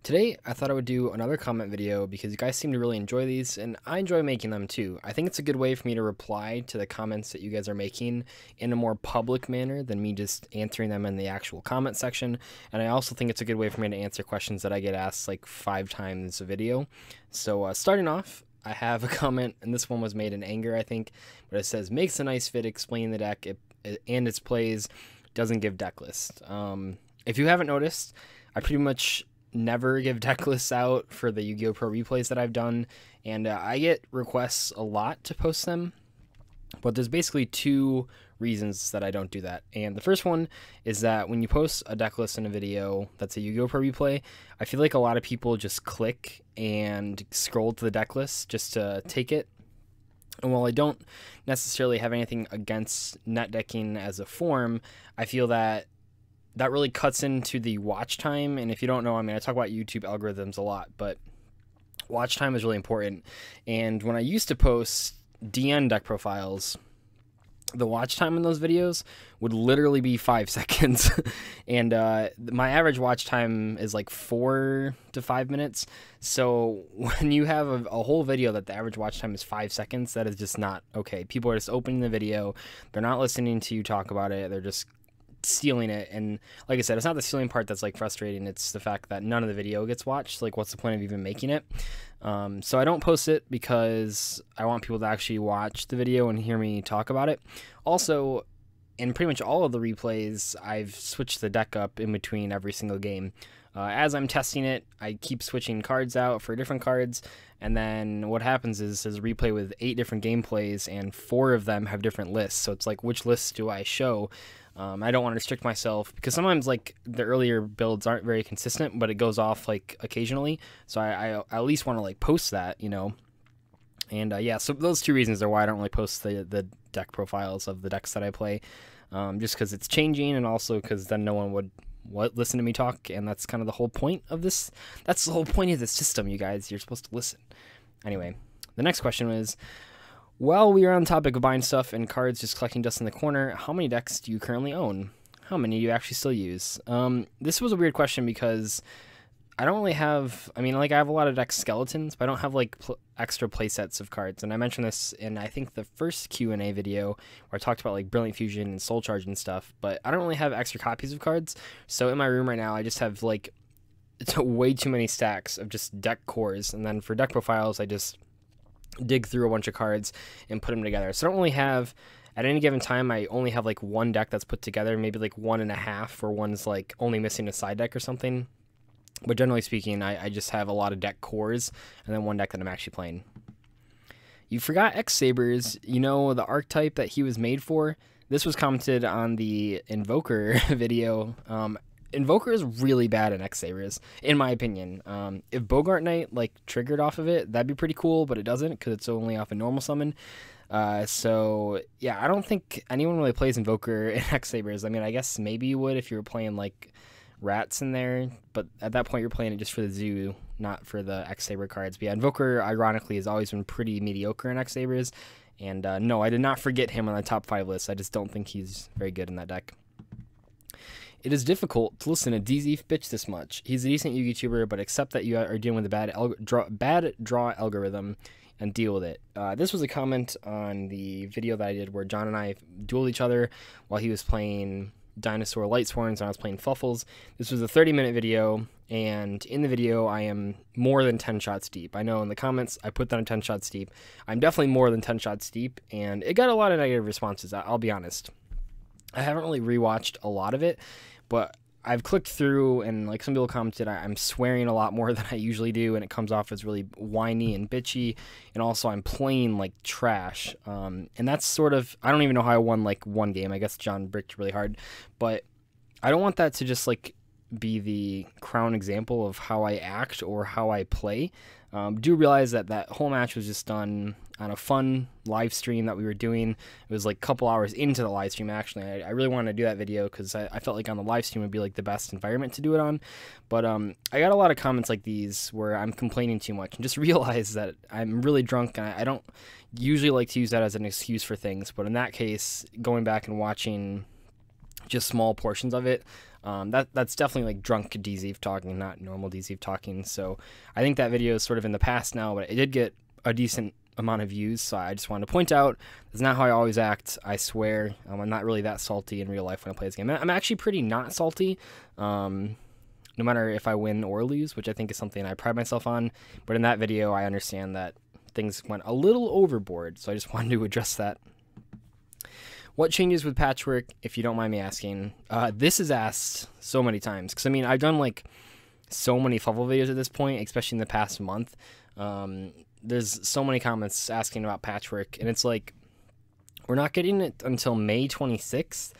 Today, I thought I would do another comment video because you guys seem to really enjoy these, and I enjoy making them too. I think it's a good way for me to reply to the comments that you guys are making in a more public manner than me just answering them in the actual comment section, and I also think it's a good way for me to answer questions that I get asked like 5 times a video. So starting off, I have a comment, and this one was made in anger, I think, but it says, makes a nice vid explaining the deck and its plays, doesn't give deck list. If you haven't noticed, I pretty much never give deck lists out for the Yu-Gi-Oh! Pro replays that I've done, and I get requests a lot to post them, but there's basically 2 reasons that I don't do that. And the first one is that when you post a deck list in a video that's a Yu-Gi-Oh! Pro replay, I feel like a lot of people just click and scroll to the deck list just to take it. And while I don't necessarily have anything against net decking as a form, I feel that that really cuts into the watch time. And if you don't know, I mean, I talk about YouTube algorithms a lot, but watch time is really important. And when I used to post DN deck profiles, the watch time in those videos would literally be 5 seconds. And my average watch time is like 4 to 5 minutes. So when you have a whole video that the average watch time is 5 seconds, that is just not okay. People are just opening the video. They're not listening to you talk about it. They're just stealing it. And like I said, it's not the stealing part that's like frustrating, it's the fact that none of the video gets watched. Like, what's the point of even making it? So I don't post it because I want people to actually watch the video and hear me talk about it. Also, in pretty much all of the replays, I've switched the deck up in between every single game. As I'm testing it, I keep switching cards out for different cards, and then what happens is there's a replay with 8 different gameplays, and 4 of them have different lists. So it's like, which lists do I show? I don't want to restrict myself because sometimes like the earlier builds aren't very consistent, but it goes off like occasionally. So I at least want to like post that, you know. And yeah, so those 2 reasons are why I don't really post the deck profiles of the decks that I play, just because it's changing, and also because then no one would listen to me talk, and that's kind of the whole point of this. That's the whole point of the system, you guys. You're supposed to listen. Anyway, the next question was, while we are on the topic of buying stuff and cards just collecting dust in the corner, how many decks do you currently own? How many do you actually still use? This was a weird question because I don't really have, I mean, like, I have a lot of deck skeletons, but I don't have like extra playsets of cards. And I mentioned this in, I think, the first Q&A video where I talked about like Brilliant Fusion and Soul Charge and stuff, but I don't really have extra copies of cards. So in my room right now, I just have like way too many stacks of just deck cores. And then for deck profiles, I just dig through a bunch of cards and put them together. So I don't really have, at any given time, I only have like 1 deck that's put together, maybe like 1.5, or one's like only missing a side deck or something. But generally speaking, I just have a lot of deck cores and then 1 deck that I'm actually playing. You forgot X-Sabers, you know, the archetype that he was made for? This was commented on the Invoker video. Invoker is really bad at X-Sabers, in my opinion. If Bogart Knight like triggered off of it, that'd be pretty cool, but it doesn't because it's only off a normal summon. So yeah, I don't think anyone really plays Invoker in X-Sabers. I mean, I guess maybe you would if you were playing like rats in there, but at that point you're playing it just for the zoo, not for the X-Saber cards. But yeah, Invoker ironically has always been pretty mediocre in X-Sabers, and no, I did not forget him on the top 5 list. I just don't think he's very good in that deck. It is difficult to listen to Dzeeff bitch this much. He's a decent YouTuber, but accept that you are dealing with a bad draw algorithm and deal with it. This was a comment on the video that I did where John and I dueled each other while he was playing Dinosaur Lightsworns and I was playing Fluffles. This was a 30-minute video, and in the video I am more than 10 shots deep. I know in the comments I put that on 10 shots deep. I'm definitely more than 10 shots deep, and it got a lot of negative responses, I'll be honest. I haven't really rewatched a lot of it, but I've clicked through, and like some people commented, I'm swearing a lot more than I usually do, and it comes off as really whiny and bitchy, and also I'm playing like trash. And that's sort of, I don't even know how I won like 1 game. I guess John bricked really hard, but I don't want that to just like be the crown example of how I act or how I play. Do realize that that whole match was just done on a fun live stream that we were doing. It was like a couple hours into the live stream, actually. I really wanted to do that video because I felt like on the live stream would be like the best environment to do it on. But I got a lot of comments like these where I'm complaining too much, and just realize that I'm really drunk, and I don't usually like to use that as an excuse for things. But in that case, going back and watching just small portions of it, That's definitely like drunk Dzeeff talking, not normal Dzeeff talking. So I think that video is sort of in the past now, but it did get a decent amount of views. So I just wanted to point out that's not how I always act. I swear, I'm not really that salty in real life when I play this game. I'm actually pretty not salty. No matter if I win or lose, which I think is something I pride myself on. But in that video, I understand that things went a little overboard, so I just wanted to address that. What changes with patchwork, if you don't mind me asking? This is asked so many times, because I mean, I've done like so many Fuffle videos at this point, especially in the past month. There's so many comments asking about patchwork, and it's like, we're not getting it until May 26th.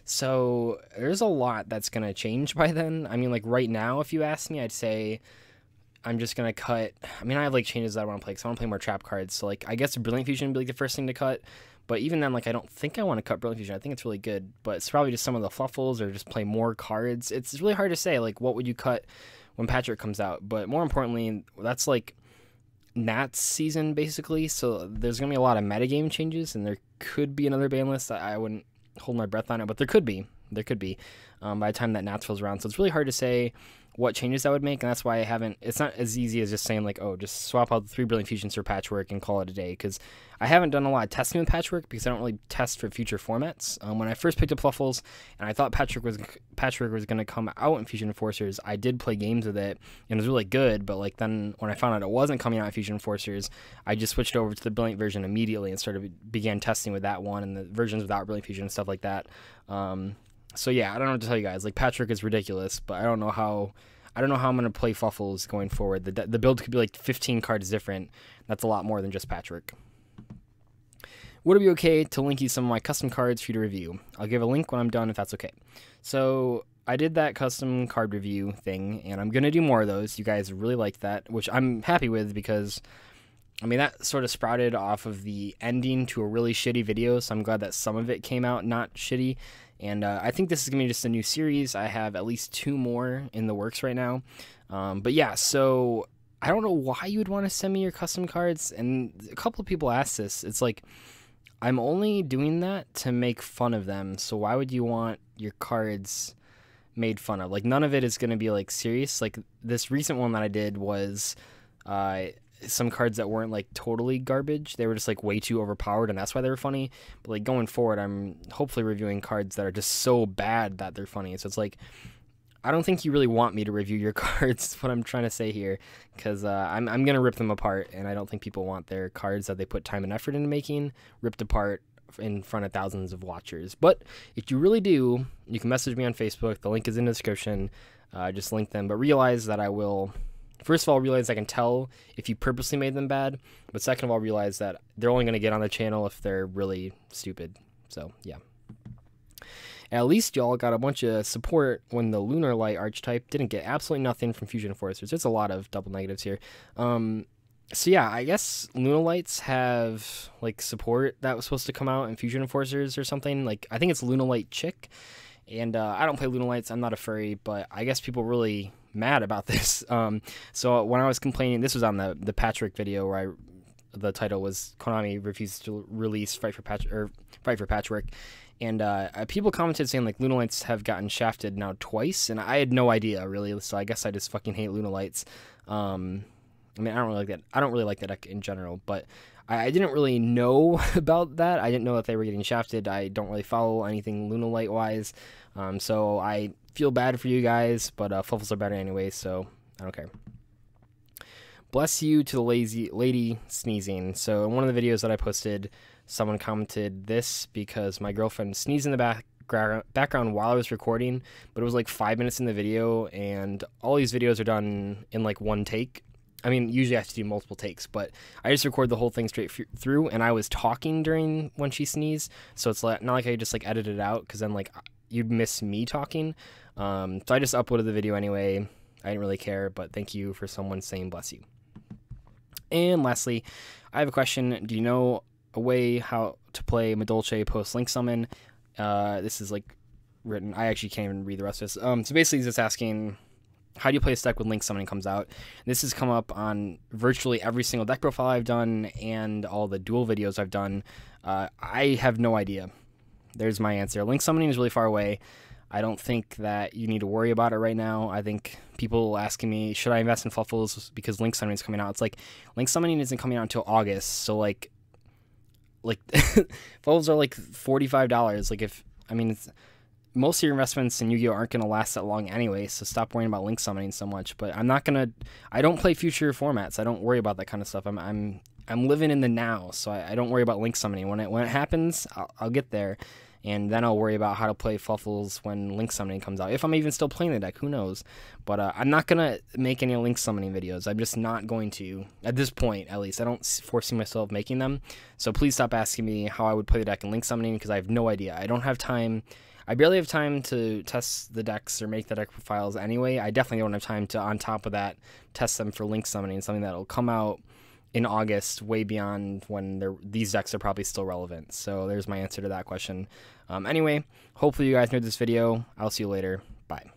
So there's a lot that's going to change by then. I mean, like right now, if you ask me, I'd say I'm just going to cut. I mean, I have like changes that I want to play because I want to play more trap cards. So like, I guess Brilliant Fusion would be like the first thing to cut. But even then, like, I don't think I want to cut Brilliant Fusion. I think it's really good. But it's probably just some of the fluffles or just play more cards. It's really hard to say, like, what would you cut when Patchwork comes out. But more importantly, that's like Nats season, basically. So there's going to be a lot of metagame changes. And there could be another ban list. I wouldn't hold my breath on it, but there could be by the time that Nats rolls around. So it's really hard to say what changes I would make, and that's why I haven't. It's not as easy as just saying like, oh, just swap out the 3 Brilliant Fusions for Patchwork and call it a day, because I haven't done a lot of testing with Patchwork because I don't really test for future formats. When I first picked up Fluffles and I thought Patchwork was going to come out in Fusion Enforcers, I did play games with it and it was really good. But like then when I found out it wasn't coming out in Fusion Enforcers, I just switched over to the Brilliant version immediately and began testing with that one and the versions without Brilliant Fusion and stuff like that. So yeah, I don't know what to tell you guys. Like Patchwork is ridiculous, but I don't know how I'm going to play Fluffles going forward. The build could be like 15 cards different. That's a lot more than just Patchwork. Would it be okay to link you some of my custom cards for you to review? I'll give a link when I'm done if that's okay. So I did that custom card review thing, and I'm going to do more of those. You guys really liked that, which I'm happy with because, I mean, that sort of sprouted off of the ending to a really shitty video, so I'm glad that some of it came out not shitty. And I think this is going to be just a new series. I have at least 2 more in the works right now. But yeah, so I don't know why you would want to send me your custom cards. And a couple of people asked this. It's like, I'm only doing that to make fun of them. So why would you want your cards made fun of? Like, none of it is going to be like serious. Like this recent one that I did was some cards that weren't like totally garbage. They were just like way too overpowered, and that's why they were funny. But like going forward, I'm hopefully reviewing cards that are just so bad that they're funny. So it's like, I don't think you really want me to review your cards, is what I'm trying to say here, because I'm gonna rip them apart, and I don't think people want their cards that they put time and effort into making ripped apart in front of thousands of watchers. But if you really do, you can message me on Facebook. The link is in the description. Just link them, but realize that I will. First of all, realize I can tell if you purposely made them bad, but second of all, realize that they're only going to get on the channel if they're really stupid. So, yeah. At least y'all got a bunch of support when the Lunalight archetype didn't get absolutely nothing from Fusion Enforcers. There's a lot of double negatives here. So, yeah, I guess Lunalights have, like, support that was supposed to come out in Fusion Enforcers or something. Like, I think it's Lunalight Chick, and I don't play Lunalights. I'm not a furry, but I guess people really mad about this. So when I was complaining, this was on the Patchwork video where the title was Konami refuses to release Fight for Patchwork, and people commented saying like Lunalights have gotten shafted now twice, and I had no idea really. So I guess I just fucking hate Lunalights. I mean, I don't really like that. I don't really like that deck in general, but I didn't really know about that. I didn't know that they were getting shafted. I don't really follow anything Lunalight wise, so I feel bad for you guys, but Fluffles are better anyway, so I don't care. Bless you to the lazy lady sneezing. So in one of the videos that I posted, someone commented this because my girlfriend sneezed in the background while I was recording, but it was like 5 minutes in the video, and all these videos are done in like one take. I mean, usually I have to do multiple takes, but I just record the whole thing straight through, and I was talking during when she sneezed, so it's like, not like I just like edited it out, because then like you'd miss me talking. So I just uploaded the video anyway. I didn't really care, but thank you for someone saying bless you. And lastly, I have a question. Do you know a way how to play Madolche post Link Summon? This is like written. I actually can't even read the rest of this. So basically he's just asking, how do you play a deck when Link Summoning comes out? This has come up on virtually every single deck profile I've done and all the duel videos I've done. I have no idea. There's my answer. Link Summoning is really far away. I don't think that you need to worry about it right now. I think people asking me, should I invest in Fluffles because Link Summoning is coming out? It's like, Link Summoning isn't coming out until August, so like Fluffles are like $45. Like most of your investments in Yu-Gi-Oh aren't gonna last that long anyway, so stop worrying about Link Summoning so much. But I don't play future formats. I don't worry about that kind of stuff. I'm living in the now, so I don't worry about Link Summoning. When it happens, I'll get there. And then I'll worry about how to play Fluffles when Link Summoning comes out. If I'm even still playing the deck, who knows? But I'm not going to make any Link Summoning videos. I'm just not going to, at this point at least. I don't foresee myself making them. So please stop asking me how I would play the deck in Link Summoning, because I have no idea. I don't have time. I barely have time to test the decks or make the deck profiles anyway. I definitely don't have time to, on top of that, test them for Link Summoning, something that will come out in August, way beyond when these decks are probably still relevant. So there's my answer to that question. Anyway, hopefully you guys enjoyed this video. I'll see you later. Bye.